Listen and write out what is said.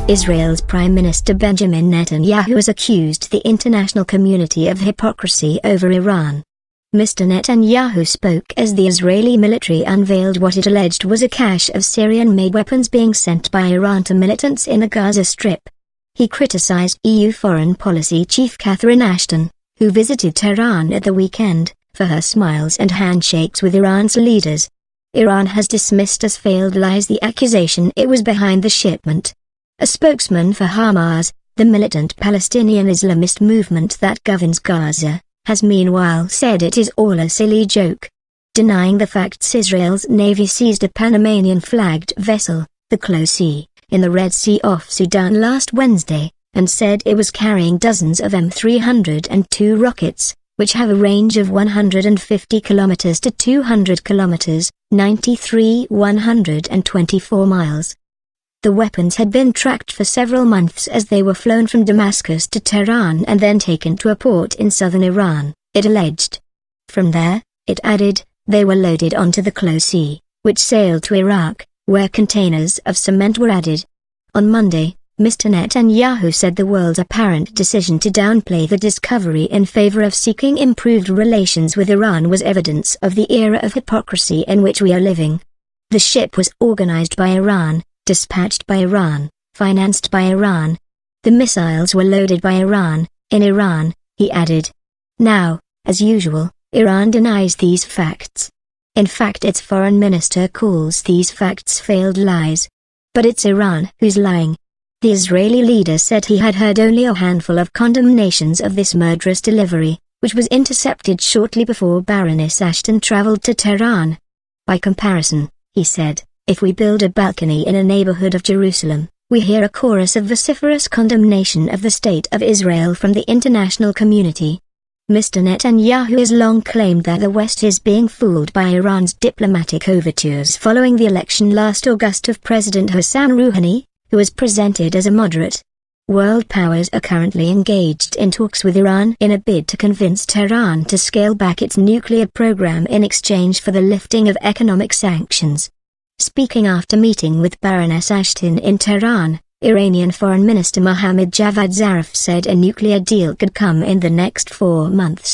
Israel's Prime Minister Benjamin Netanyahu has accused the international community of hypocrisy over Iran. Mr. Netanyahu spoke as the Israeli military unveiled what it alleged was a cache of Syrian-made weapons being sent by Iran to militants in the Gaza Strip. He criticized EU Foreign Policy Chief Catherine Ashton, who visited Tehran at the weekend, for her smiles and handshakes with Iran's leaders. Iran has dismissed as failed lies the accusation it was behind the shipment. A spokesman for Hamas, the militant Palestinian Islamist movement that governs Gaza, has meanwhile said it is all a silly joke. Denying the facts, Israel's Navy seized a Panamanian-flagged vessel, the Close Sea, in the Red Sea off Sudan last Wednesday, and said it was carrying dozens of M302 rockets, which have a range of 150 kilometers to 200 kilometers, 124 miles. The weapons had been tracked for several months as they were flown from Damascus to Tehran and then taken to a port in southern Iran, it alleged. From there, it added, they were loaded onto the Close Sea, which sailed to Iraq, where containers of cement were added. On Monday, Mr. Netanyahu said the world's apparent decision to downplay the discovery in favor of seeking improved relations with Iran was evidence of the era of hypocrisy in which we are living. The ship was organized by Iran, dispatched by Iran, financed by Iran. The missiles were loaded by Iran, in Iran, he added. Now, as usual, Iran denies these facts. In fact, its foreign minister calls these facts failed lies. But it's Iran who's lying. The Israeli leader said he had heard only a handful of condemnations of this murderous delivery, which was intercepted shortly before Baroness Ashton traveled to Tehran. By comparison, he said, if we build a balcony in a neighborhood of Jerusalem, we hear a chorus of vociferous condemnation of the state of Israel from the international community. Mr. Netanyahu has long claimed that the West is being fooled by Iran's diplomatic overtures following the election last August of President Hassan Rouhani, who was presented as a moderate. World powers are currently engaged in talks with Iran in a bid to convince Tehran to scale back its nuclear program in exchange for the lifting of economic sanctions. Speaking after meeting with Baroness Ashton in Tehran, Iranian Foreign Minister Mohammad Javad Zarif said a nuclear deal could come in the next 4 months.